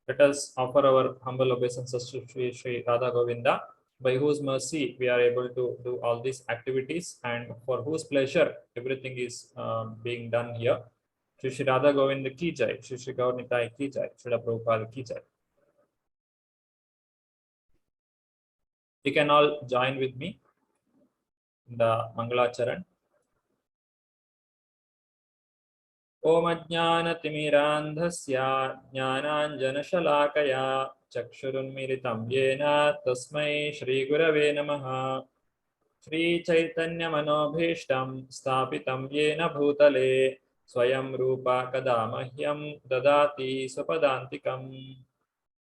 Let us offer our humble obeisances to Sri Radha Govinda, by whose mercy we are able to do all these activities and for whose pleasure everything is being done here. Shri Radha Govinda ki jai, Shri Gaur Nitai ki jai, Srila Prabhupada ki jai. You can all join with me in the Mangalacharan. Om Ajnanatimirandhasya Jnananjanashalakaya Chakshurunmilitam Yena Tasmai Shri Gurave Namaha. Shri Chaitanya Manobhishtam Sthapitam Yena Bhutale Swayam Rupa Kadamahyam Dadati Swapadantikam.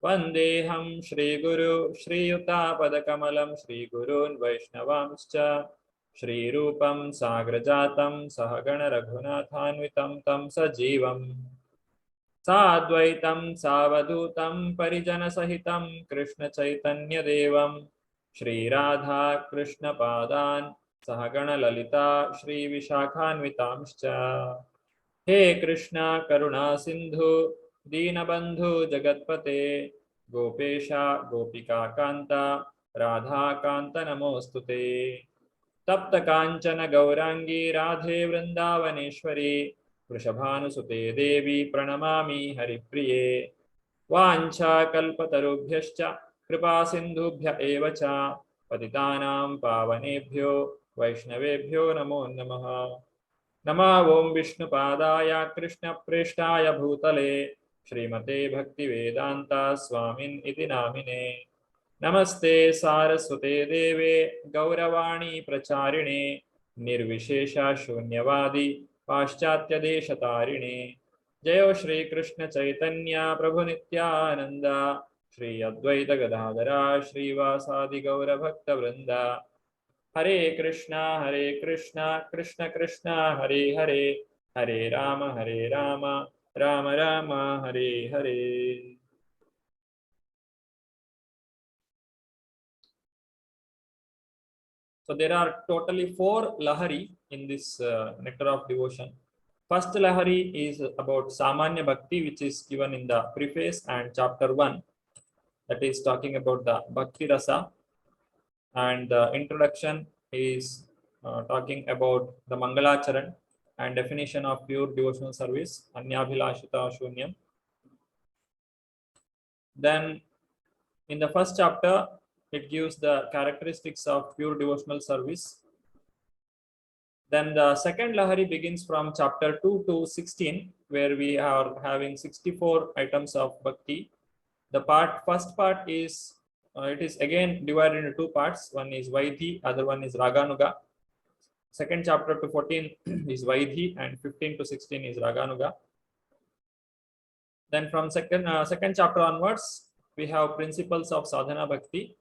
Vandeham Shri Guru Shri Yuta Padakamalam Shri Gurun Vaishnavamscha Shri Rupam Sagrajatam Sahagana Raghunathanvitam Tam Sajivam Sadvaitam Savadutam Parijana Sahitam Krishna Chaitanya Devam Shri Radha Krishna Padan Sahagana Lalita Shri Vishakhanvitamscha. He Krishna Karuna Sindhu Deenabandhu Jagatpate Gopesha Gopika Kanta Radha Kanta Namostute Tapta Kanchana Gaurangi Radhe Vrindavaneshwari Vrishabhanusute Devi Pranamami Haripriye Vancha Kalpatarubhyascha Kripa Sindhubhya Evacha Patitanam Pavanebhyo Vaishnavebhyo Namo Namaha. Nama Om Vishnupadaya Krishna Preshtaya Bhutale Srimate Bhaktivedanta Swamin iti namine. Namaste Saraswate Deve Gauravani Pracharine Nirvishesha Shunyavadi Paschatya Deshatarine. Jayo Shri Krishna Chaitanya Prabhu Nityananda Shri Advaita Gadadhara Shri Vasadi Gaura Bhakta Vrinda. Hare Krishna Krishna Krishna Hare Hare Hare Rama Rama Rama Hare Hare. So there are totally 4 Lahari in this Nectar of Devotion. First Lahari is about Samanya Bhakti, which is given in the preface and chapter 1, that is talking about the Bhakti Rasa, and the introduction is talking about the Mangalacharan and definition of pure devotional service, Anyabhilashita Shunyam. Then in the first chapter, it gives the characteristics of pure devotional service. Then the second Lahari begins from chapter 2 to 16, where we are having 64 items of Bhakti. The first part is, it is again divided into 2 parts. One is Vaidhi, other one is Raganuga. Second chapter to 14 is Vaidhi and 15 to 16 is Raganuga. Then from second chapter onwards, we have principles of sadhana bhakti.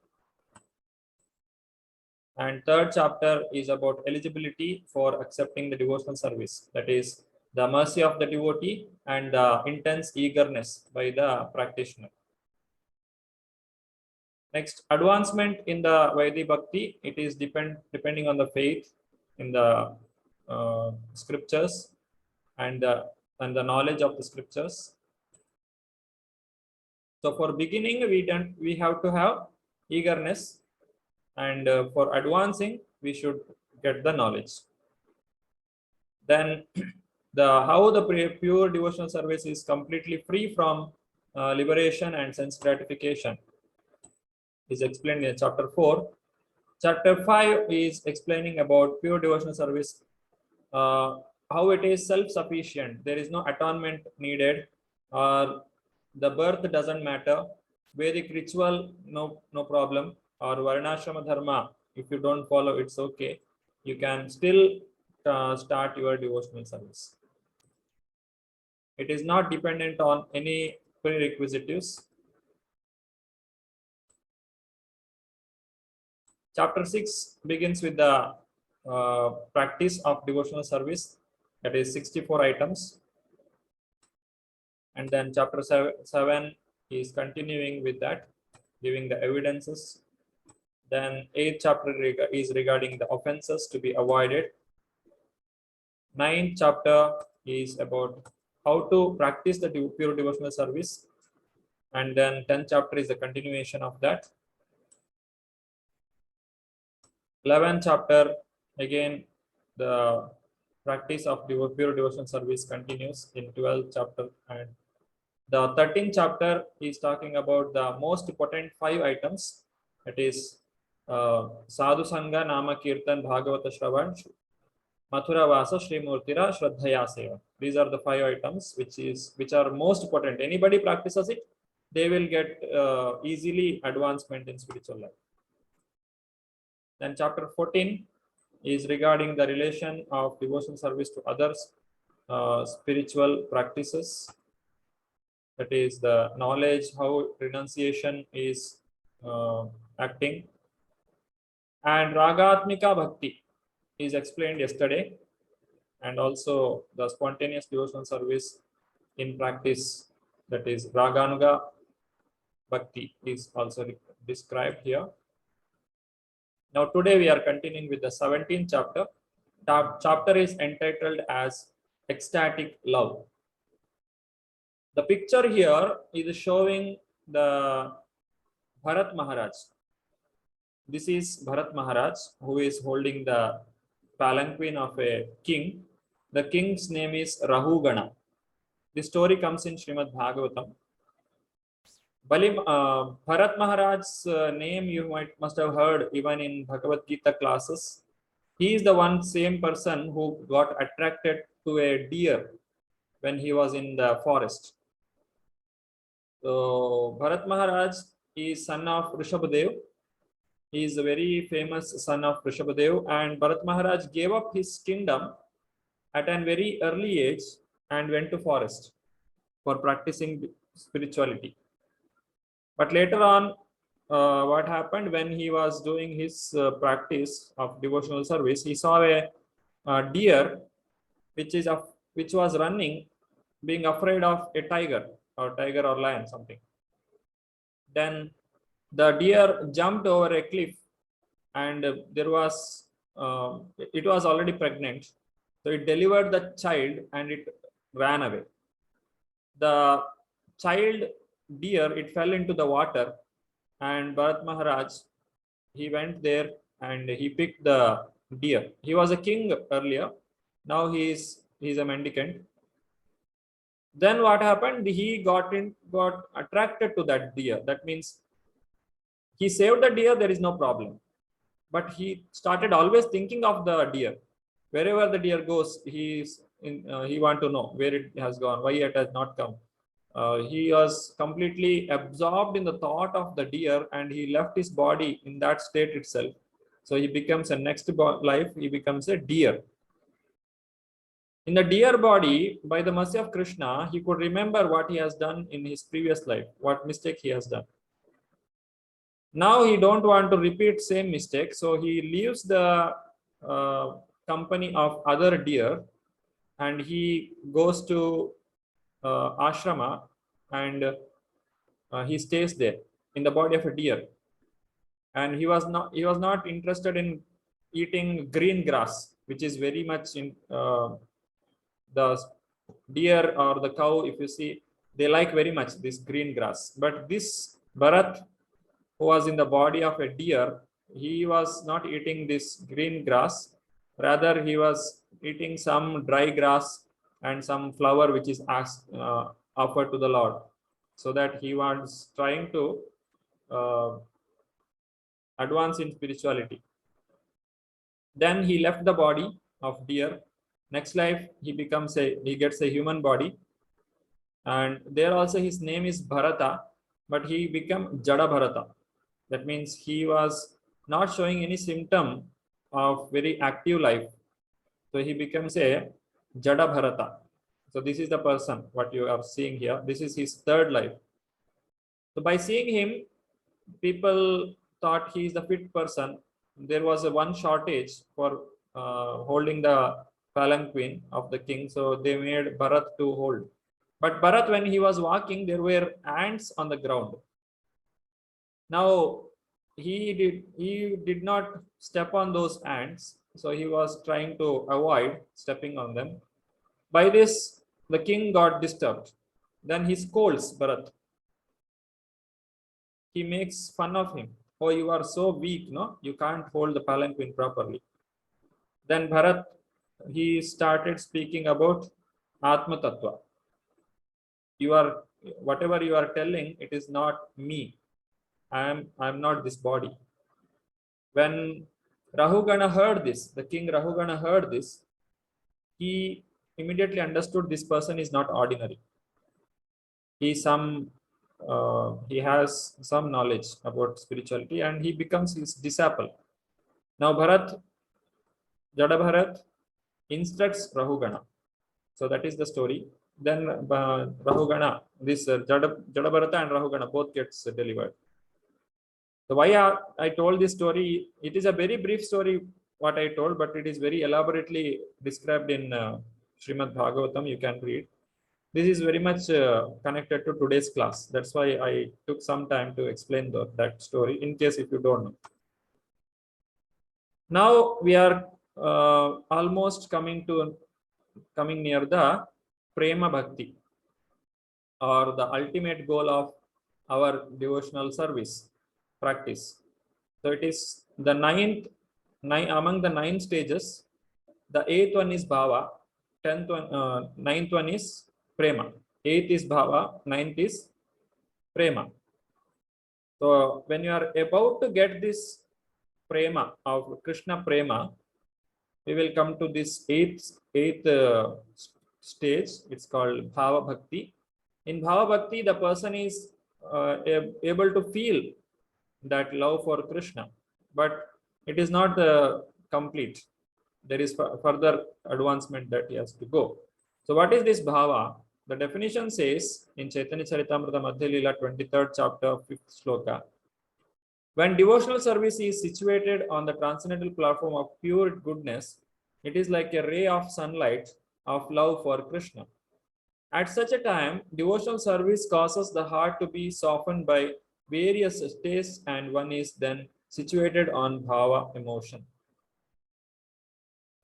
And third chapter is about eligibility for accepting the devotional service. That is the mercy of the devotee and the intense eagerness by the practitioner. Next, advancement in the Vaidhi Bhakti. It is depending on the faith in the scriptures and the knowledge of the scriptures. So for beginning, we have to have eagerness, and for advancing, we should get the knowledge. Then how the pure devotional service is completely free from liberation and sense gratification is explained in chapter 4. Chapter 5 is explaining about pure devotional service, how it is self-sufficient. There is no atonement needed, or the birth doesn't matter. Vedic ritual, no problem, or Varnashrama Dharma, if you don't follow, it's okay. You can still start your devotional service. It is not dependent on any prerequisites. Chapter 6 begins with the practice of devotional service, that is 64 items. And then chapter 7 is continuing with that, giving the evidences. Then 8th chapter is regarding the offenses to be avoided. 9th chapter is about how to practice the pure devotional service. and then 10th chapter is the continuation of that. 11th chapter, again, the practice of pure devotion service continues in 12th chapter, and the 13th chapter is talking about the most important 5 items. It is Sadhu Sangha, Nama Kirtan, Bhagavata Shravan, Mathura Vasa, Sri Murtira, Shraddhaya Seva. These are the 5 items which are most important. Anybody practices it, they will get easily advancement in spiritual life. Then chapter 14 is regarding the relation of devotion service to others, spiritual practices. That is the knowledge, how renunciation is acting. And Ragatmika Bhakti is explained yesterday. And also the spontaneous devotional service in practice, that is Raganuga Bhakti, is also described here. Now today we are continuing with the 17th chapter. Chapter is entitled as Ecstatic Love. The picture here is showing the Bharat Maharaj. This is Bharat Maharaj, who is holding the palanquin of a king. The king's name is Rahugana. The story comes in Srimad Bhagavatam. Bharat Maharaj's name you must have heard even in Bhagavad Gita classes. He is the same person who got attracted to a deer when he was in the forest. So Bharat Maharaj is son of Rishabhadev. He is a very famous son of Rishabhadev, and Bharat Maharaj gave up his kingdom at a very early age and went to forest for practicing spirituality. But later on, what happened when he was doing his practice of devotional service, he saw a deer which was running, being afraid of a tiger or lion, something. Then the deer jumped over a cliff, and it was already pregnant, so it delivered the child and it ran away. The child deer, it fell into the water, and Bharat Maharaj, he went there and he picked the deer. He was a king earlier, now he's a mendicant. Then what happened? He got attracted to that deer. That means he saved the deer, there is no problem. But he started always thinking of the deer. Wherever the deer goes, he want to know where it has gone, why it has not come. He was completely absorbed in the thought of the deer, and he left his body in that state itself. So he becomes next life, he becomes a deer. In the deer body, by the mercy of Krishna, he could remember what he has done in his previous life, what mistake he has done. Now he don't want to repeat same mistake, so he leaves the company of other deer, and he goes to ashrama, and he stays there in the body of a deer. And he was not interested in eating green grass, which is very much in the deer or the cow. If you see, they like very much this green grass. But this Bharat, who was in the body of a deer, he was not eating this green grass. Rather, he was eating some dry grass and some flower which is offered to the Lord. So that he was trying to advance in spirituality. Then he left the body of deer. Next life, he gets a human body. And there also his name is Bharata, but he became Jada Bharata. That means he was not showing any symptom of very active life. So he becomes a Jada Bharata. So this is the person, what you are seeing here. This is his third life. So by seeing him, people thought he is the fit person. There was one shortage for holding the palanquin of the king. So they made Bharat to hold. But Bharat, when he was walking, there were ants on the ground. Now, he did not step on those ants, so he was trying to avoid stepping on them. By this, the king got disturbed. Then he scolds Bharat. he makes fun of him. Oh, you are so weak, no? You can't hold the palanquin properly. Then Bharat, he started speaking about Atma Tattva. You are, whatever you are telling, it is not me. I'm not this body. When Rahugana heard this, the king Rahugana heard this, he immediately understood this person is not ordinary. He has some knowledge about spirituality and he becomes his disciple. Now Bharat, Jada Bharat instructs Rahugana. So that is the story. Then Rahugana, this Jada Bharata and Rahugana both gets delivered. So why I told this story, it is a very brief story what I told, but it is very elaborately described in Srimad Bhagavatam, you can read. This is very much connected to today's class. That's why I took some time to explain that story in case if you don't know. Now we are almost coming near the Prema Bhakti, or the ultimate goal of our devotional service practice. So it is the among the 9 stages, the 8th one is Bhava, 9th one is Prema. 8th is Bhava, 9th is Prema. So when you are about to get this Prema of Krishna Prema, we will come to this eighth stage. It's called Bhava Bhakti. In Bhava Bhakti, the person is able to feel that love for Krishna, but it is not complete. There is further advancement that he has to go. So what is this Bhava? The definition says in Chaitanya Charitamrita Madhya Leela 23rd chapter 5th sloka, when devotional service is situated on the transcendental platform of pure goodness, it is like a ray of sunlight of love for Krishna. At such a time, devotional service causes the heart to be softened by various states, and one is then situated on bhava emotion.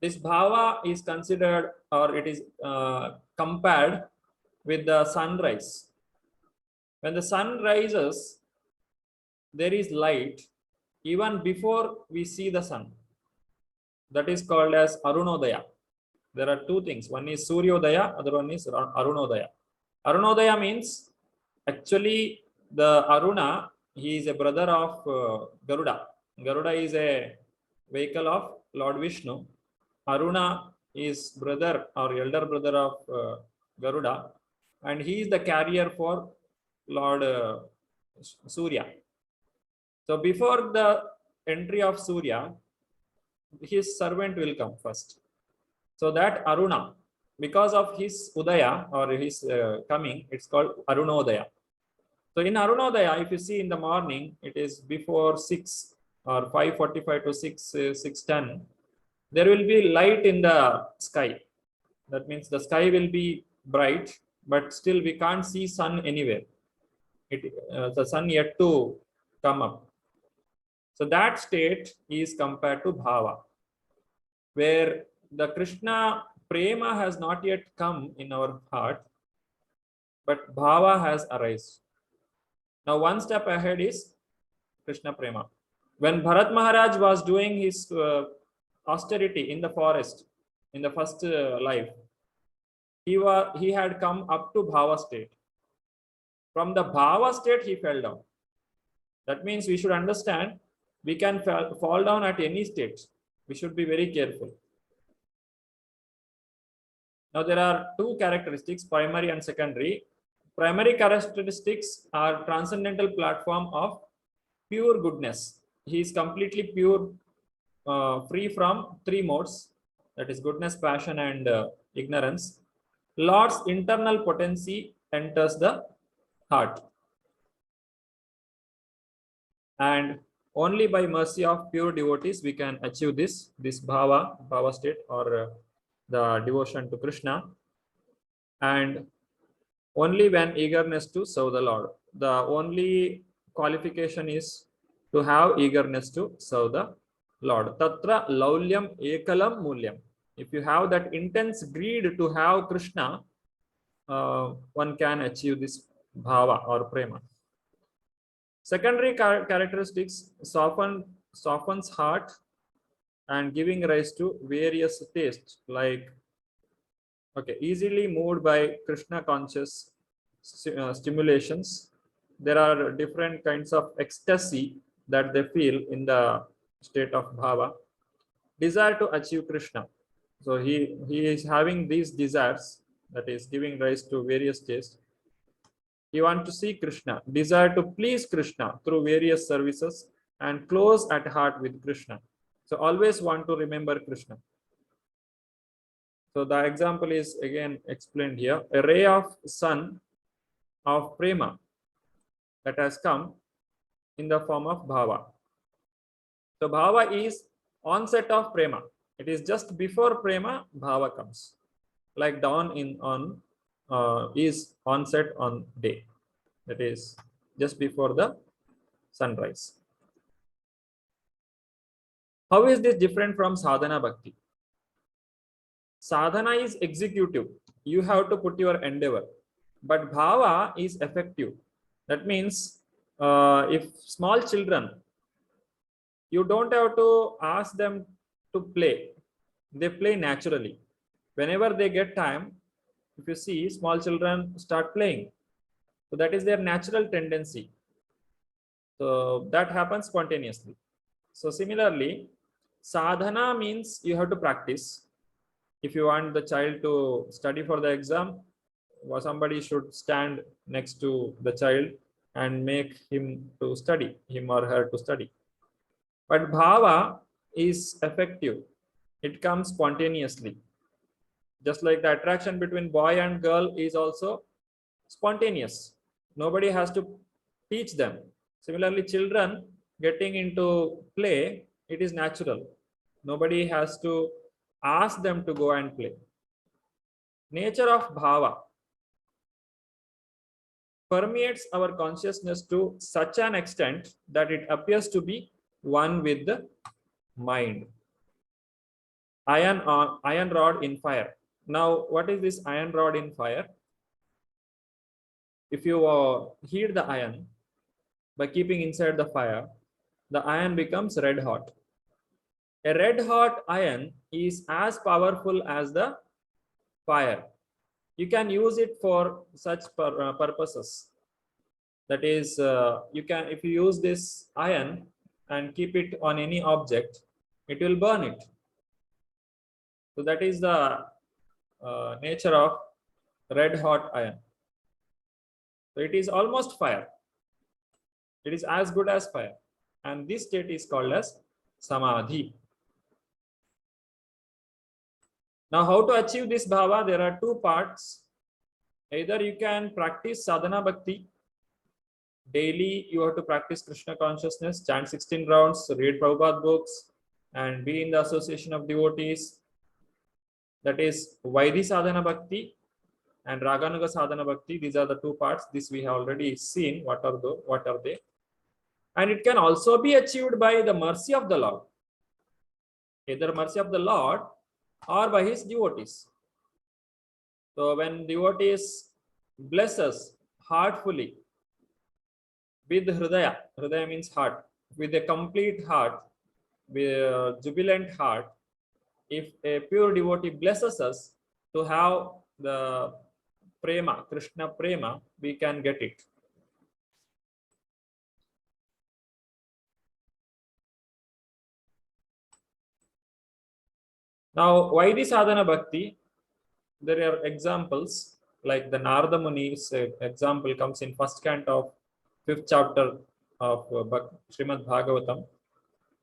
This bhava is considered, or it is compared with the sunrise. When the sun rises, there is light even before we see the sun. That is called as Arunodaya. There are 2 things. One is Suryodaya, other one is Arunodaya. Arunodaya means actually the Aruna, he is a brother of Garuda. Garuda is a vehicle of Lord Vishnu. Aruna is brother or elder brother of Garuda, and he is the carrier for Lord Surya. So before the entry of Surya, his servant will come first. So that Aruna, because of his Udaya or his coming, it's called Arunodaya. So in Arunodaya, if you see in the morning, it is before 6 or 5:45 to 6:10, there will be light in the sky. That means the sky will be bright, but still we can't see sun anywhere. The sun yet to come up. So that state is compared to Bhava, where the Krishna Prema has not yet come in our heart, but Bhava has arisen. Now one step ahead is Krishna Prema. When Bharat Maharaj was doing his austerity in the forest, in the first life, he had come up to Bhava state. From the Bhava state, he fell down. That means we should understand we can fall down at any state. We should be very careful. Now there are 2 characteristics, primary and secondary. Primary characteristics are transcendental platform of pure goodness. He is completely pure, free from 3 modes, that is goodness, passion, and ignorance. Lord's internal potency enters the heart, and only by mercy of pure devotees we can achieve this bhava state, or the devotion to Krishna, and only when eagerness to serve the Lord. The only qualification is to have eagerness to serve the Lord. Tatra laulyam ekalam mulyam. If you have that intense greed to have Krishna, one can achieve this bhava or prema. Secondary characteristics softens heart and giving rise to various tastes like easily moved by Krishna conscious stimulations. There are different kinds of ecstasy that they feel in the state of bhava. Desire to achieve Krishna. So he is having these desires, that is giving rise to various tastes. He wants to see Krishna, desire to please Krishna through various services, and close at heart with Krishna. So always want to remember Krishna. So the example is again explained here. A ray of sun of prema that has come in the form of bhava. So bhava is onset of prema. It is just before prema bhava comes. Like dawn is onset on day. That is just before the sunrise. How is this different from sadhana bhakti? Sadhana is executive. You have to put your endeavor. But bhava is effective. That means if small children, you don't have to ask them to play. They play naturally. Whenever they get time, if you see, small children start playing. So that is their natural tendency. So that happens spontaneously. So similarly, sadhana means you have to practice. If you want the child to study for the exam, somebody should stand next to the child and make him or her to study. But bhava is effective. It comes spontaneously. Just like the attraction between boy and girl is also spontaneous. Nobody has to teach them. Similarly, children getting into play, it is natural. Nobody has to ask them to go and play. Nature of bhava permeates our consciousness to such an extent that it appears to be one with the mind. Iron rod in fire. Now, what is this iron rod in fire? If you heat the iron by keeping inside the fire, the iron becomes red hot. A red hot iron is as powerful as the fire. You can use it for such purposes. That is, if you use this iron and keep it on any object, it will burn it. So that is the nature of red hot iron. So it is almost fire. It is as good as fire. And this state is called as samadhi. Now, how to achieve this bhava? There are two parts. Either you can practice sadhana bhakti. Daily, you have to practice Krishna consciousness, chant 16 rounds, read Prabhupada books, and be in the association of devotees. That is Vaidhi sadhana bhakti and Raganuga sadhana bhakti. These are the two parts. This we have already seen. What are they? And it can also be achieved by the mercy of the Lord. Either mercy of the Lord or by his devotees. So when devotees bless us heartfully with hridaya, hridaya means heart, with a complete heart, with a jubilant heart, if a pure devotee blesses us to have the prema, Krishna prema, we can get it. Now, Vaidhi sadhana bhakti, there are examples like the Narada Muni's example comes in first canto of 5th chapter of Srimad Bhagavatam,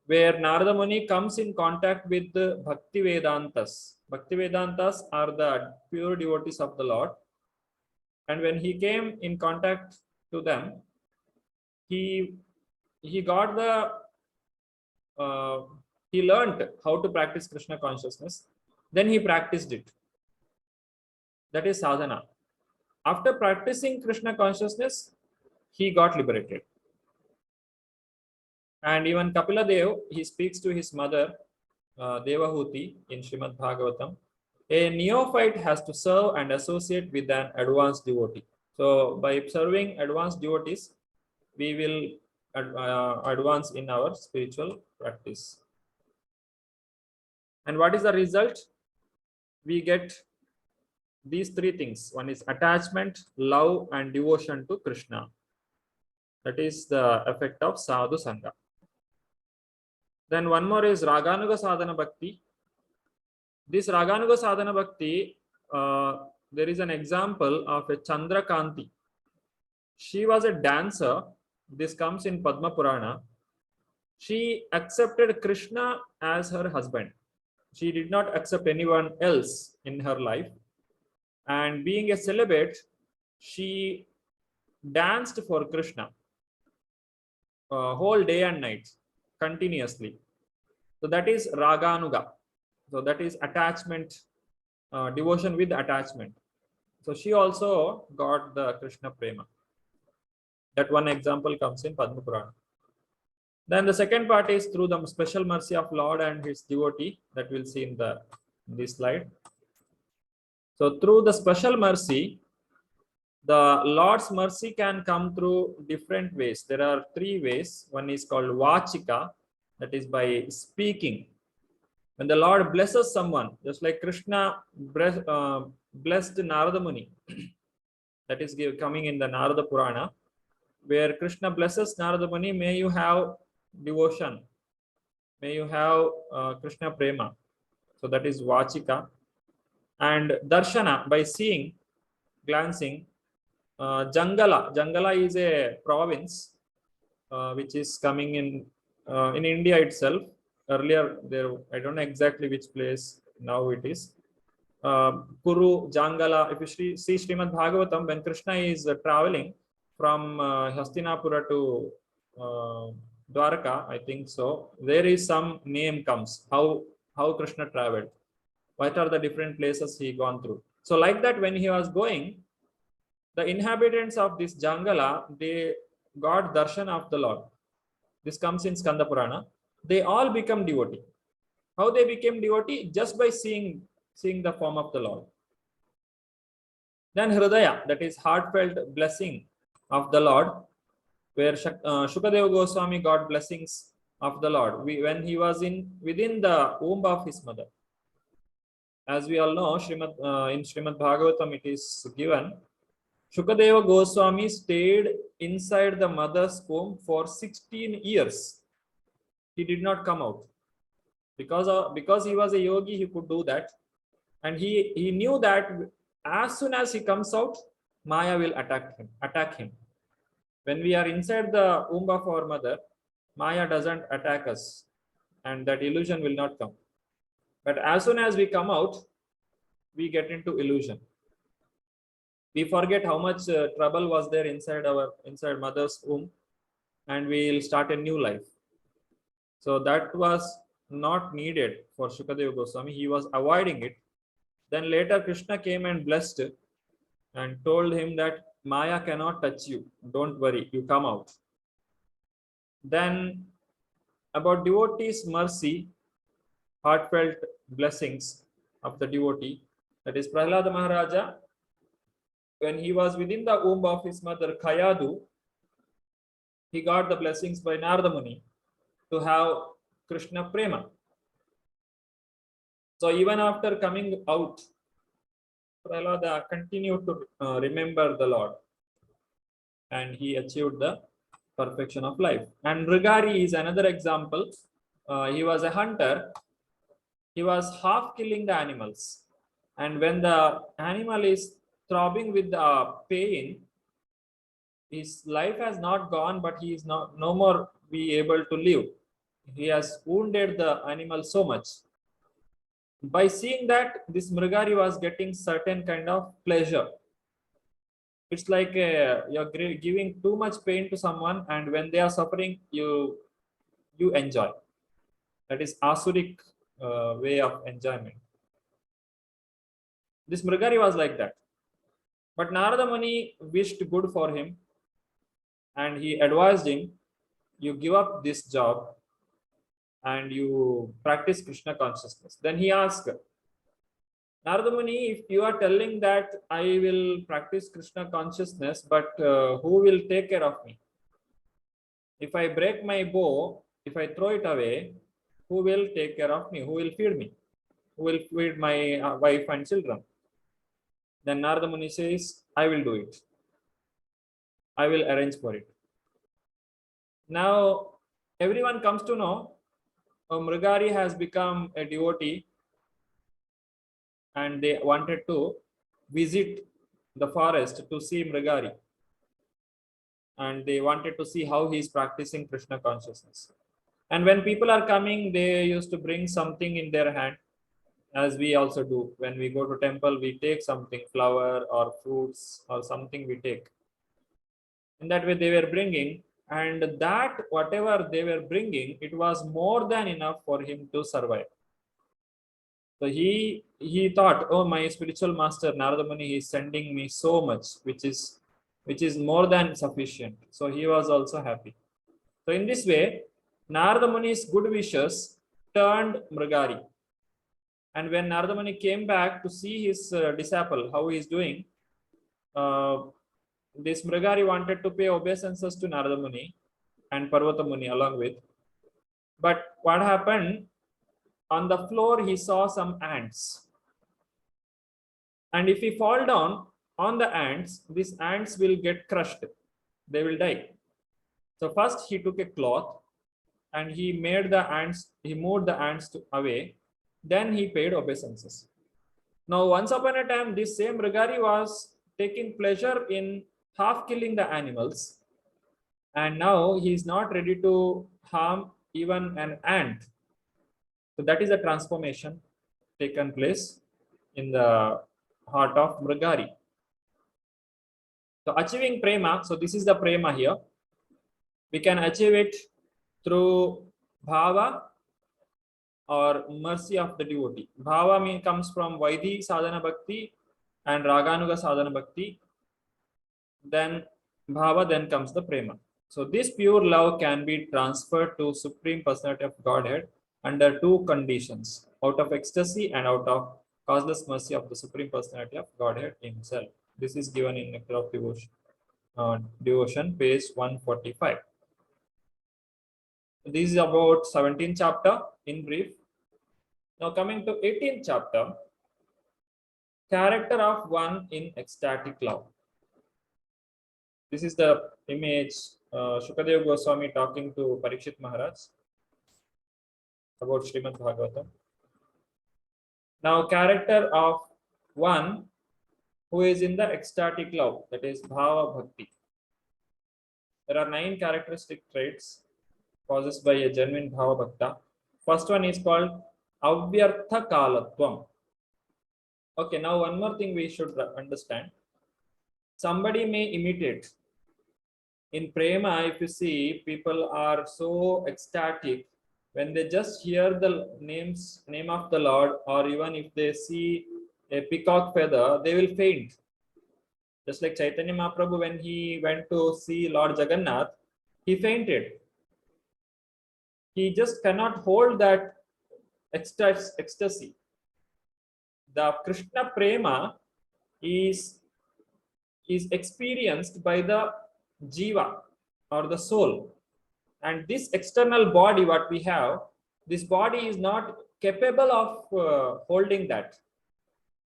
where Narada Muni comes in contact with the Bhakti Vedantas. Bhakti Vedantas are the pure devotees of the Lord. And when he came in contact to them, he got he learned how to practice Krishna consciousness. Then he practiced it. That is sadhana. After practicing Krishna consciousness, he got liberated. And even Kapila Dev, he speaks to his mother, Devahuti, in Srimad Bhagavatam. A neophyte has to serve and associate with an advanced devotee. So by serving advanced devotees, we will advance in our spiritual practice. And what is the result? We get these three things. One is attachment, love, and devotion to Krishna. That is the effect of sadhu sangha. Then one more is Raganuga Sadhana Bhakti. This Raganuga Sadhana Bhakti, there is an example of a Chandrakanti. She was a dancer. This comes in Padma Purana. She accepted Krishna as her husband. She did not accept anyone else in her life. And being a celibate, she danced for Krishna whole day and night continuously. So that is Raganuga. So that is attachment, devotion with attachment. So she also got the Krishna Prema. That one example comes in Padma Purana. Then the second part is through the special mercy of Lord and his devotee, that we'll see in this slide. So through the special mercy, the Lord's mercy can come through different ways. There are three ways. One is called Vachika, that is by speaking. When the Lord blesses someone, just like Krishna blessed Narada Muni, that is coming in the Narada Purana, where Krishna blesses Narada Muni, may you have devotion, may you have Krishna Prema. So that is Vachika. And Darshana, by seeing, glancing. Jangala is a province which is coming in India itself. Earlier, there, I don't know exactly which place now it is. Kuru, Jangala. If you see Srimad Bhagavatam, when Krishna is traveling from Hastinapura to Dwarka, I think so, there is some name comes, how Krishna traveled, what are the different places he gone through. So like that, when he was going, the inhabitants of this Jangala, they got darshan of the Lord. This comes in Skanda Purana. They all become devotee. How they became devotee? Just by seeing the form of the Lord. Then Hridaya, that is heartfelt blessing of the Lord, where Shukadeva Goswami got blessings of the Lord when he was within the womb of his mother. As we all know, in Srimad Bhagavatam it is given, Shukadeva Goswami stayed inside the mother's womb for 16 years. He did not come out. Because he was a yogi, he could do that. And he knew that as soon as he comes out, Maya will attack him. When we are inside the womb of our mother, Maya doesn't attack us, and that illusion will not come. But as soon as we come out, we get into illusion. We forget how much trouble was there inside mother's womb, and we will start a new life. So that was not needed for Shukadeva Goswami. He was avoiding it. Then later Krishna came and blessed and told him that Maya cannot touch you. Don't worry, you come out. Then about devotees' mercy, heartfelt blessings of the devotee, that is Prahlada Maharaja, when he was within the womb of his mother Kayadu, he got the blessings by Narada Muni to have Krishna Prema. So even after coming out, Prahlada continued to remember the Lord, and he achieved the perfection of life. And Nrigari is another example. He was a hunter. He was half killing the animals, and when the animal is throbbing with the pain, his life has not gone, but he is no more be able to live. He has wounded the animal so much. By seeing that, this Mrigari was getting certain kind of pleasure. It's like you're giving too much pain to someone, and when they are suffering, you enjoy. That is asuric way of enjoyment. This Mrigari was like that. But Narada Muni wished good for him, and he advised him, you give up this job and you practice Krishna consciousness. Then he asked, Narada Muni, if you are telling that I will practice Krishna consciousness, but who will take care of me? If I break my bow, if I throw it away, who will take care of me? Who will feed me? Who will feed my wife and children? Then Narada Muni says, I will do it. I will arrange for it. Now, everyone comes to know Mrigari has become a devotee and they wanted to visit the forest to see Mrigari. And they wanted to see how he is practicing Krishna consciousness. And when people are coming, they used to bring something in their hand, as we also do. When we go to temple, we take something, flower or fruits or something we take. In that way, they were bringing, and that whatever they were bringing, it was more than enough for him to survive. So he thought, oh, my spiritual master Narada Muni is sending me so much, which is more than sufficient. So he was also happy. So in this way, Narada Muni's good wishes turned Mrigari. And when Narada Muni came back to see his disciple, how he is doing, this Mrigari wanted to pay obeisances to Narada Muni and Parvata Muni along with. But what happened? On the floor, he saw some ants. And if he fall down on the ants, these ants will get crushed. They will die. So first he took a cloth and he moved the ants away. Then he paid obeisances. Now, once upon a time, this same Mrigari was taking pleasure in half killing the animals. And now he is not ready to harm even an ant. So that is a transformation taken place in the heart of Mrigari. So achieving prema, so this is the prema here. We can achieve it through bhava or mercy of the devotee. Bhava comes from Vaidhi sadhana bhakti and Raganuga sadhana bhakti. Then bhava, then comes the prema. So this pure love can be transferred to Supreme Personality of Godhead under two conditions: out of ecstasy and out of causeless mercy of the Supreme Personality of Godhead himself. This is given in Nectar of Devotion, page 145. This is about 17th chapter in brief. Now coming to 18th chapter, character of one in ecstatic love. This is the image Shukadeva Goswami talking to Parikshit Maharaj about Srimad Bhagavatam. Now, character of one who is in the ecstatic love, that is Bhava Bhakti. There are 9 characteristic traits possessed by a genuine Bhava Bhakta. First one is called Avyartha Kalatvam. Okay, now one more thing we should understand. Somebody may imitate. In prema, if you see, people are so ecstatic when they just hear the name of the Lord, or even if they see a peacock feather, they will faint. Just like Chaitanya Mahaprabhu, when he went to see Lord Jagannath, he fainted. He just cannot hold that ecstasy. The Krishna prema is experienced by the jiva or the soul, and this external body what we have, this body is not capable of holding that.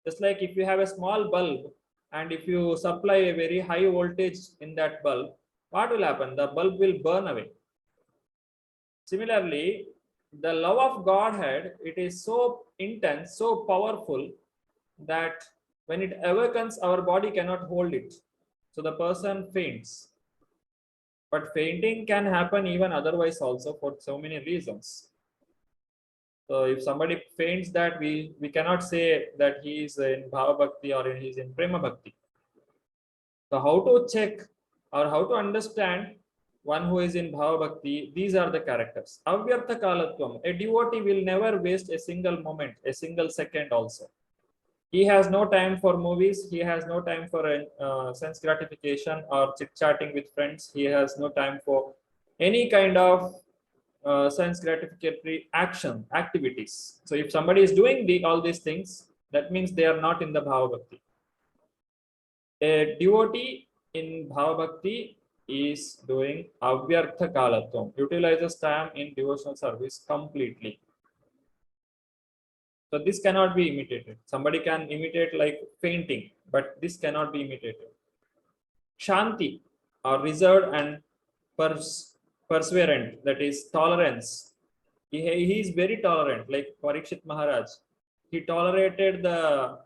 Just like if you have a small bulb and if you supply a very high voltage in that bulb, what will happen? The bulb will burn away. Similarly, the love of Godhead, it is so intense, so powerful that when it awakens, our body cannot hold it. So the person faints. But fainting can happen even otherwise also for so many reasons. So if somebody faints, that we cannot say that he is in Bhava Bhakti or he is in Prema Bhakti. So how to check or how to understand one who is in Bhava Bhakti? These are the characters. Avyartha Kalatvam. A devotee will never waste a single moment, a single second also. He has no time for movies. He has no time for sense gratification or chit-chatting with friends. He has no time for any kind of sense gratificatory activities. So if somebody is doing all these things, that means they are not in the Bhava Bhakti. A devotee in Bhava Bhakti is doing avyartha kalatvam, utilizes time in devotional service completely. So this cannot be imitated. Somebody can imitate like fainting, but this cannot be imitated. Shanti, or reserved and perseverant, that is tolerance. He is very tolerant, like Parikshit Maharaj. He tolerated the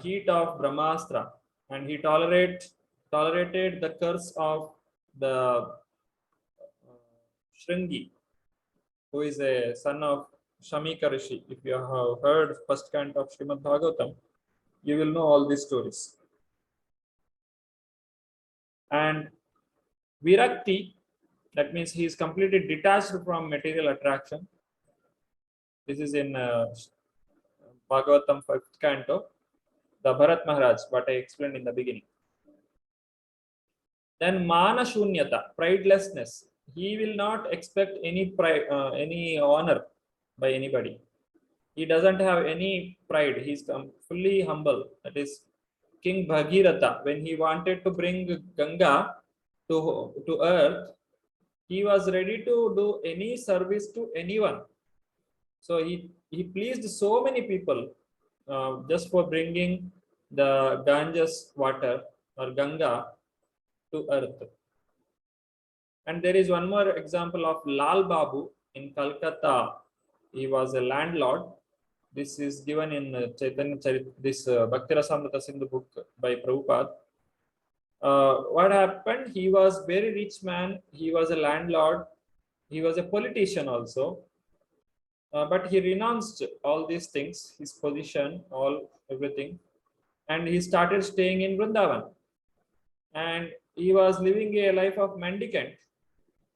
heat of Brahmastra, and he tolerated the curse of the Shringi, who is a son of Shamika Rishi. If you have heard first canto of Srimad Bhagavatam, you will know all these stories. And Virakti, that means he is completely detached from material attraction. This is in Bhagavatam 5th canto, the Bharat Maharaj, what I explained in the beginning. Then Mana Shunyata, pridelessness. He will not expect any pride, any honor by anybody. He doesn't have any pride. He's fully humble. That is King Bhagiratha. When he wanted to bring Ganga to earth, he was ready to do any service to anyone. So he pleased so many people just for bringing the Ganges water or Ganga to earth. And there is one more example of Lal Babu in Calcutta. He was a landlord. This is given in Chaitanya Charit, this Bhakti Rasamrita Sindhu book by Prabhupada. What happened? He was very rich man. He was a landlord. He was a politician also. But he renounced all these things, his position, everything, and he started staying in Vrindavan. And he was living a life of mendicant,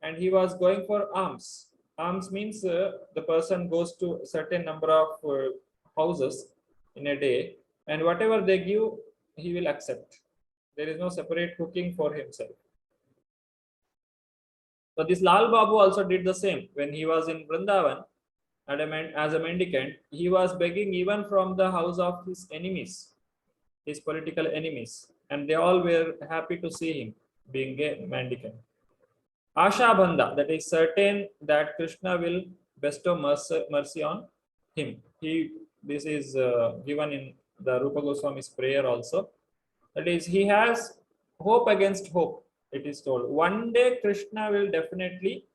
and he was going for alms. Alms means the person goes to a certain number of houses in a day, and whatever they give, he will accept. There is no separate cooking for himself. So this Lal Babu also did the same. When he was in Vrindavan, as a mendicant, he was begging even from the house of his enemies, his political enemies, and they all were happy to see him being a mendicant. Asha Bandha, that is certain that Krishna will bestow mercy on him. This is given in the Rupa Goswami's prayer also. That is, he has hope against hope. It is told, one day Krishna will definitely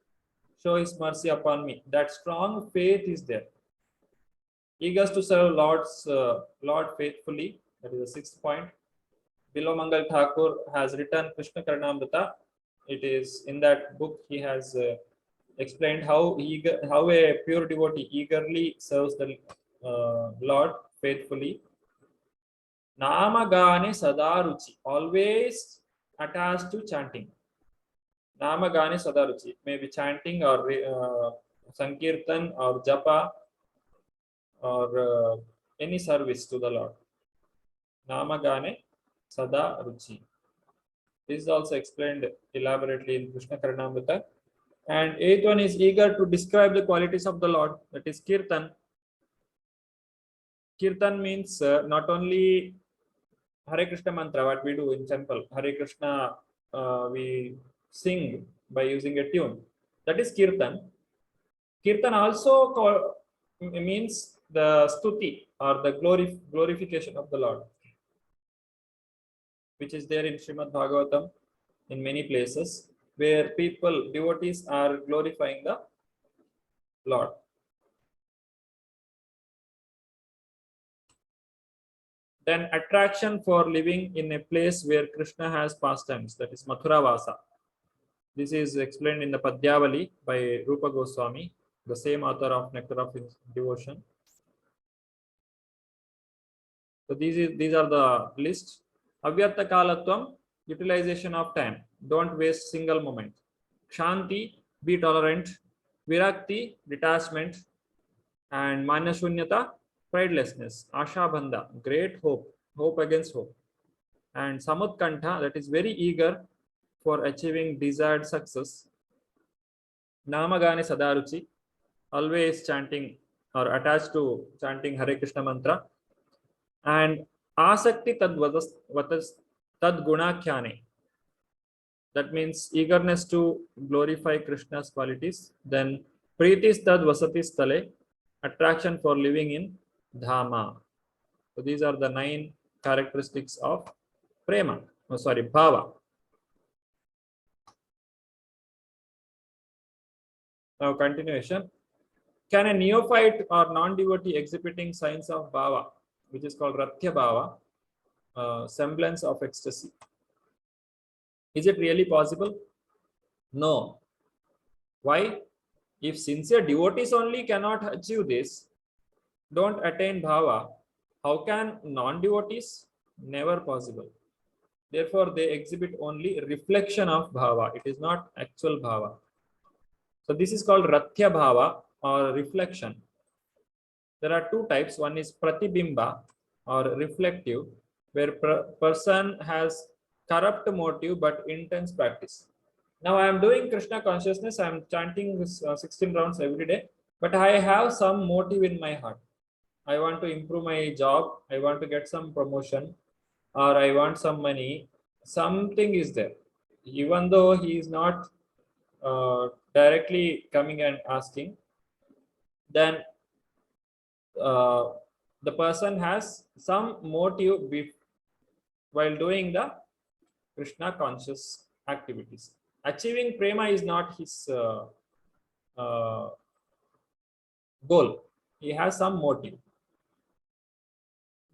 show his mercy upon me. That strong faith is there. Eager to serve Lord faithfully. That is the sixth point. Bilo Mangal Thakur has written Krishna Karnamrita. It is in that book he has explained how a pure devotee eagerly serves the Lord faithfully. Namagane Sadaruchi, always attached to chanting. Namagane Sadaruchi, maybe chanting or Sankirtan or Japa or any service to the Lord. Namagane Sadaruchi. This is also explained elaborately in Krishna Karnamrita. And eighth one is eager to describe the qualities of the Lord. That is Kirtan. Kirtan means not only Hare Krishna mantra, what we do in temple. Hare Krishna, we sing by using a tune. That is Kirtan. Kirtan also means the stuti or the glorification of the Lord, which is there in Srimad Bhagavatam in many places, where devotees are glorifying the Lord. Then attraction for living in a place where Krishna has pastimes, that is Mathura Vasa. This is explained in the Padyavali by Rupa Goswami, the same author of Nectar of Devotion. So these are the list. Avyartha Kalatvam, utilization of time. Don't waste single moment. Shanti, be tolerant. Virakti, detachment. And Manya Shunyata, pridelessness. Asha Bandha, great hope against hope. And Samutkantha, that is very eager for achieving desired success. Namagane Sadaruchi, always chanting or attached to chanting Hare Krishna mantra. And Asakti Tad Guna Khyane, that means eagerness to glorify Krishna's qualities. Then Pritis tad vasati stale, attraction for living in Dhama. So these are the 9 characteristics of prema. Oh, sorry, bhava. Now continuation. Can a neophyte or non-devotee exhibiting signs of bhava, which is called rathya bhava, semblance of ecstasy, is it really possible? No. Why? If sincere devotees only cannot achieve this, don't attain bhava, how can non-devotees? Never possible. Therefore, they exhibit only reflection of bhava. It is not actual bhava. So this is called rathya bhava or reflection. There are 2 types. One is pratibimba or reflective, where person has corrupt motive but intense practice. Now I am doing Krishna consciousness. I am chanting this 16 rounds every day, but I have some motive in my heart. I want to improve my job. I want to get some promotion, or I want some money. Something is there, even though he is not directly coming and asking. Then the person has some motive while doing the Krishna conscious activities. Achieving prema is not his uh, goal. He has some motive.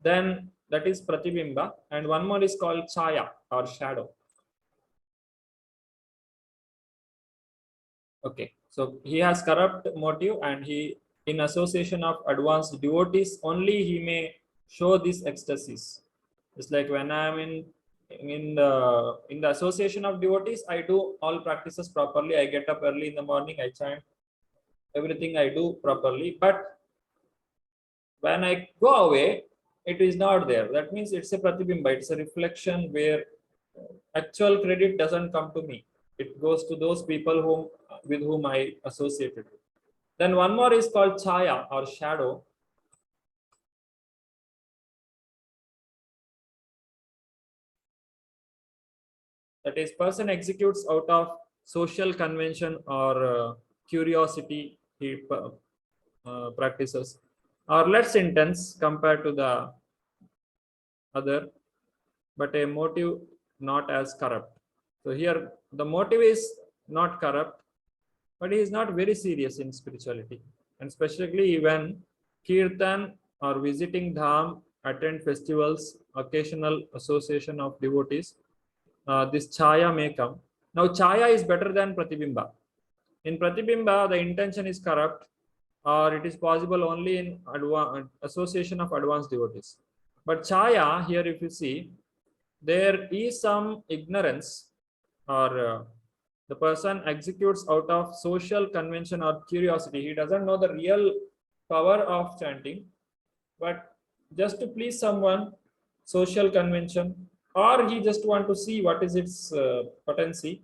Then that is pratibimba, and one more is called chaya or shadow. Okay, so he has corrupt motive, and he, in association of advanced devotees, only he may show these ecstasies. It's like when I am in the association of devotees, I do all practices properly. I get up early in the morning, I chant, everything I do properly. But when I go away, it is not there. That means it's a pratibimba, it's a reflection where actual credit doesn't come to me. It goes to those people with whom I associated with. Then one more is called chaya or shadow. That is, person executes out of social convention or curiosity he practices, or less intense compared to the other, but a motive not as corrupt. So here the motive is not corrupt, but he is not very serious in spirituality, and especially when kirtan or visiting dham, attend festivals, occasional association of devotees, this chaya may come. Now chaya is better than pratibimba. In pratibimba, the intention is corrupt, or it is possible only in association of advanced devotees. But chaya, here if you see, there is some ignorance, or the person executes out of social convention or curiosity. He doesn't know the real power of chanting, but just to please someone, social convention, or he just want to see what is its potency,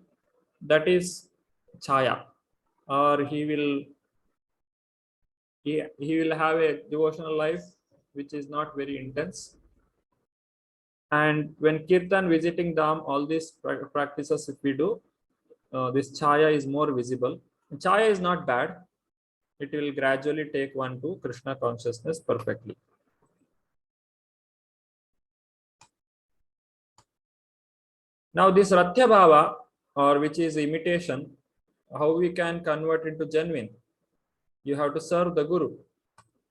that is chaya. Or he will have a devotional life which is not very intense. And when kirtan, visiting dham, all these practices if we do, this chaya is more visible. Chaya is not bad. It will gradually take one to Krishna consciousness perfectly. Now this rathya bhava, or which is imitation, how we can convert into genuine? You have to serve the Guru,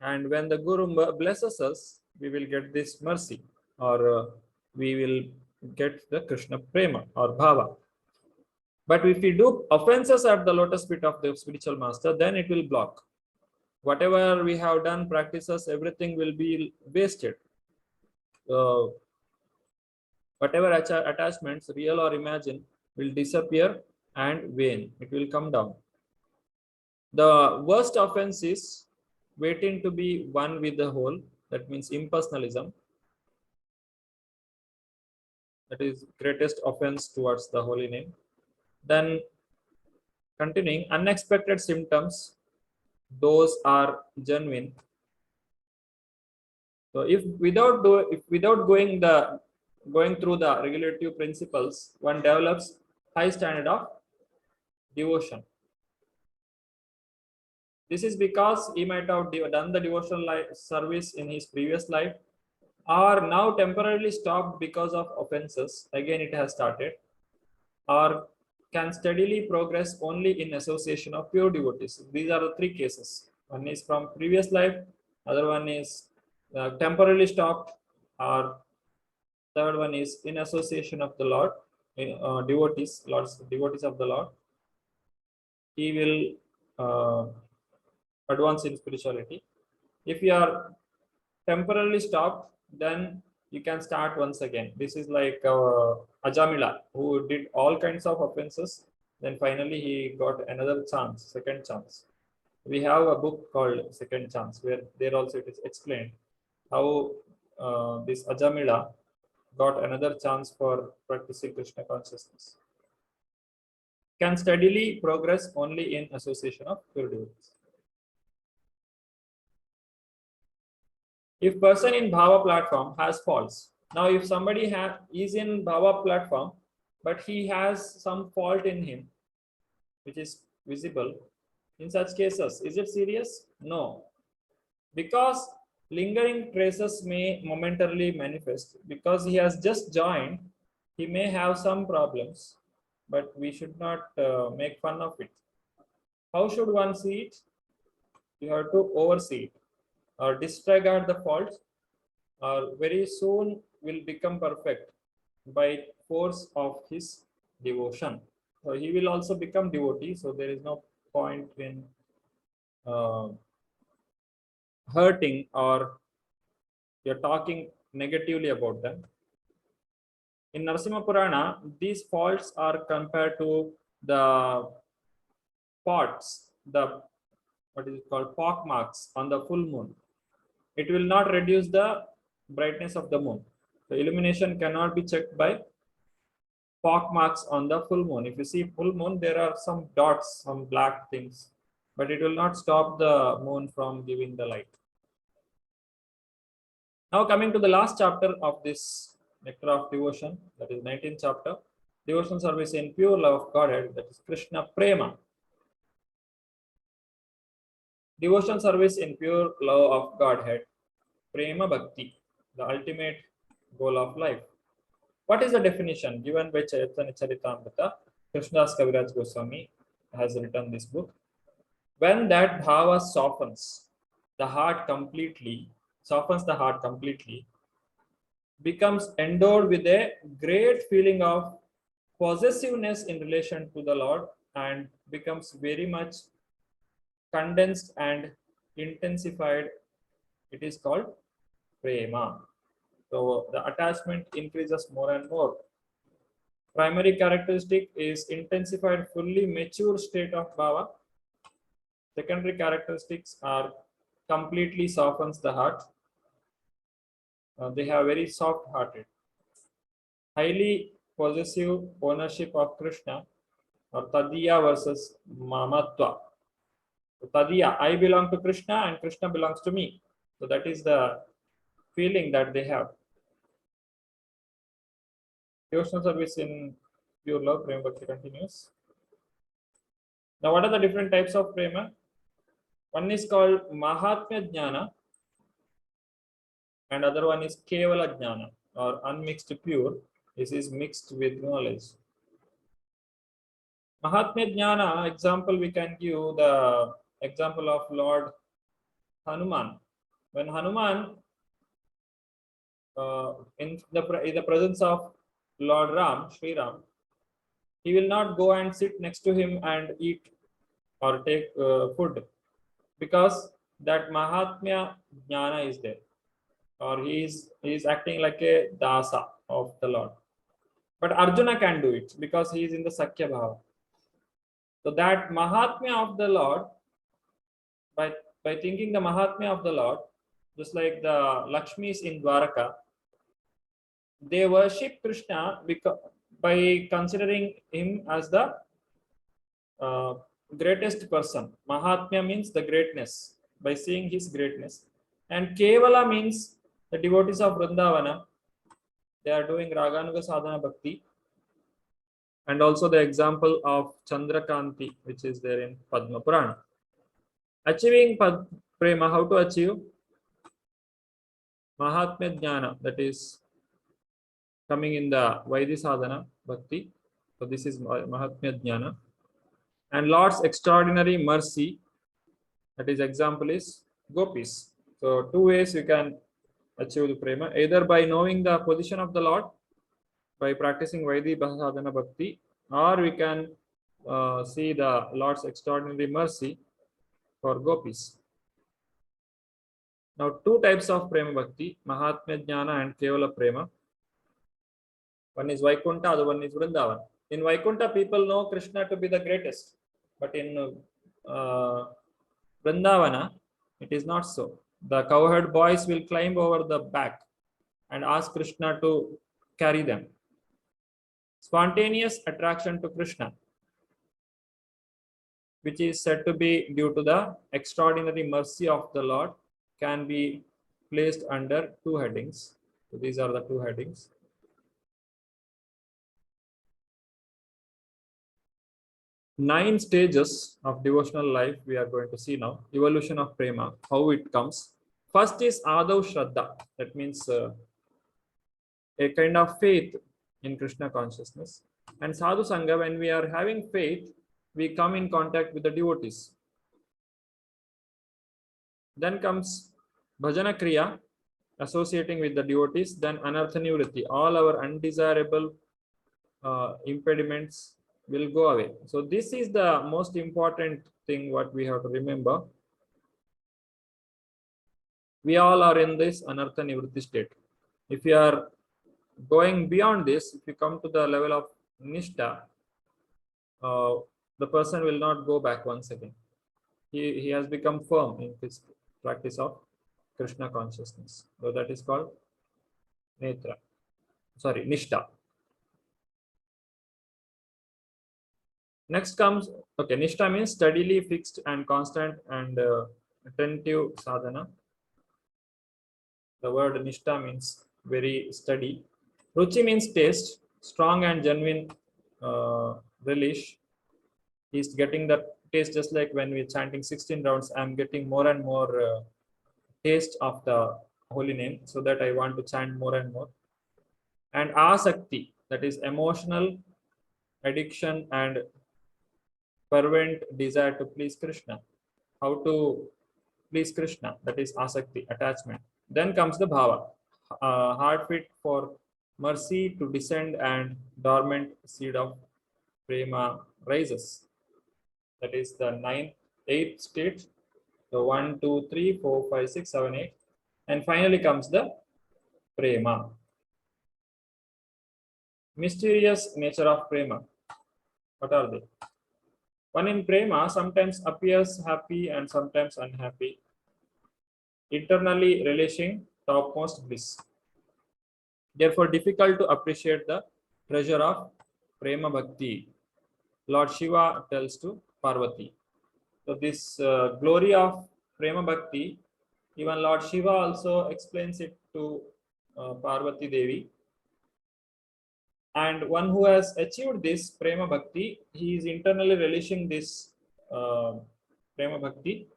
and when the Guru blesses us, we will get this mercy, or we will get the Krishna prema or bhava. But if we do offenses at the lotus feet of the spiritual master, then it will block. Whatever we have done, practices, everything will be wasted. Whatever attachments, real or imagined, will disappear and wane. It will come down. The worst offense is waiting to be one with the whole. That means impersonalism. That is greatest offense towards the holy name. Then continuing, unexpected symptoms, those are genuine. So if without going through the regulative principles, one develops high standard of devotion. This is because he might have done the devotional service in his previous life, or now temporarily stopped because of offenses. Again, it has started, or can steadily progress only in association of pure devotees. These are the three cases. One is from previous life, other one is temporarily stopped, or third one is in association of the Lord, devotees of the Lord. He will advance in spirituality. If you are temporarily stopped, then you can start once again. This is like Ajamila, who did all kinds of offenses. Then finally he got another chance, second chance. We have a book called Second Chance, where there also it is explained how this Ajamila got another chance for practicing Krishna consciousness. Can steadily progress only in association of pure devotees. If person in Bhava platform has faults, now if somebody is in Bhava platform, but he has some fault in him, which is visible, in such cases, is it serious? No. Because lingering traces may momentarily manifest. Because he has just joined, he may have some problems, but we should not make fun of it. How should one see it? You have to oversee it or disregard the faults, or very soon will become perfect by force of his devotion. So he will also become devotee. So there is no point in hurting or you're talking negatively about them. In Narasimha Purana, these faults are compared to the spots, the what is it called, pock marks on the full moon. It will not reduce the brightness of the moon. The illumination cannot be checked by pock marks on the full moon. If you see full moon, there are some dots, some black things, but it will not stop the moon from giving the light. Now coming to the last chapter of this Nectar of Devotion, that is 19th chapter, Devotional Service in Pure Love of Godhead, that is Krishna Prema. Devotional service in pure love of Godhead, Prema Bhakti, the ultimate goal of life. What is the definition given by Chaitanya Charitamrita? Krishnadas Kaviraj Goswami has written this book. When that bhava softens the heart completely, becomes endowed with a great feeling of possessiveness in relation to the Lord, and becomes very much condensed and intensified, it is called prema. So the attachment increases more and more. Primary characteristic is intensified, fully mature state of bhava. Secondary characteristics are completely softens the heart. They have very soft hearted. Highly possessive ownership of Krishna, or Tadiya versus Mamatva. So Tadiya, I belong to Krishna and Krishna belongs to me. So that is the feeling that they have. Devotional service in pure love, Prema Bhakti continues. Now, what are the different types of prema? One is called Mahatmya Jnana, and other one is Kevala Jnana, or unmixed pure. This is mixed with knowledge. Mahatmya Jnana example, we can give the example of Lord Hanuman. When Hanuman, in the presence of Lord Ram, Sri Ram, he will not go and sit next to him and eat or take food, because that Mahatmya Jnana is there, or he is acting like a dasa of the Lord. But Arjuna can do it because he is in the Sakya Bhava. So that Mahatmya of the Lord, by thinking the Mahatmya of the Lord, just like the Lakshmis in Dwaraka, they worship Krishna because, by considering him as the greatest person. Mahatmya means the greatness, by seeing his greatness. And Kevala means the devotees of Vrindavana, they are doing Raganuga Sadhana Bhakti. and also the example of Chandrakanti, which is there in Padma Purana. Achieving prema, how to achieve? Mahatmya Jnana, that is coming in the Vaidhi Sadhana Bhakti. So this is Mahatmya Jnana. And Lord's extraordinary mercy, that is example is Gopis. So two ways you can achieve the prema, either by knowing the position of the Lord, by practicing Vaidhi Sadhana Bhakti, or we can see the Lord's extraordinary mercy for Gopis. Now, two types of Prema Bhakti, Mahatmya Jnana and Kevala Prema. One is Vaikuntha, other one is Vrindavan. In Vaikuntha, people know Krishna to be the greatest, but in Vrindavana, it is not so. The cowherd boys will climb over the back and ask Krishna to carry them. Spontaneous attraction to Krishna, which is said to be due to the extraordinary mercy of the Lord, can be placed under two headings. So these are the two headings. Nine stages of devotional life we are going to see now. Evolution of prema, how it comes. First is Adav Shraddha. That means a kind of faith in Krishna consciousness. And Sadhu Sangha, when we are having faith, we come in contact with the devotees. Then comes Bhajana Kriya, associating with the devotees. Then Anartha Nivritti, all our undesirable impediments will go away. So this is the most important thing what we have to remember. We all are in this Anartha Nivritti state. If you are going beyond this, if you come to the level of Nishtha, the person will not go back once again. He has become firm in his practice of Krishna consciousness. So that is called Nishtha. Next comes, okay, Nishtha means steadily fixed and constant and attentive sadhana. The word Nishtha means very steady. Ruchi means taste, strong and genuine relish. He's getting the taste just like when we're chanting 16 rounds, I'm getting more and more taste of the holy name, so that I want to chant more and more. And asakti, that is emotional addiction and fervent desire to please Krishna. How to please Krishna, that is asakti, attachment. Then comes the bhava, heart fit for mercy to descend and dormant seed of prema rises. That is the 8 state. So 1, 2, 3, 4, 5, 6, 7, 8. And finally comes the prema. Mysterious nature of prema. What are they? One in prema sometimes appears happy and sometimes unhappy, eternally relishing topmost bliss. Therefore, difficult to appreciate the treasure of prema bhakti. Lord Shiva tells to Parvati. So this glory of prema bhakti, even Lord Shiva also explains it to Parvati Devi. And one who has achieved this prema bhakti, he is internally relishing this prema bhakti,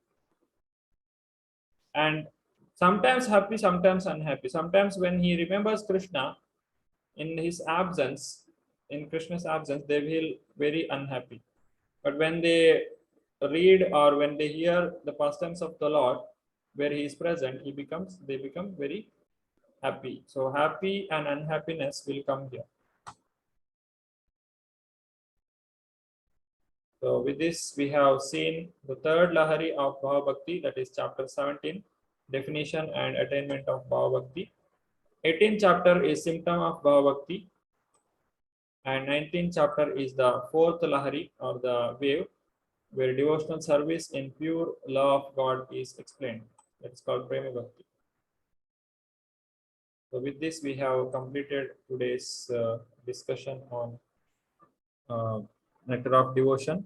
and sometimes happy, sometimes unhappy. Sometimes when he remembers Krishna in his absence, in Krishna's absence, they will very unhappy. But when they read or when they hear the pastimes of the Lord, where he is present, they become very happy. So happy and unhappiness will come here. So with this, we have seen the third Lahari of Bhava Bhakti, that is chapter 17, definition and attainment of Bhava Bhakti. 18th chapter is symptom of Bhava Bhakti. And 19th chapter is the fourth Lahari or the wave, where devotional service in pure love of God is explained. That's called Prema Bhakti. So with this, we have completed today's discussion on nectar of devotion.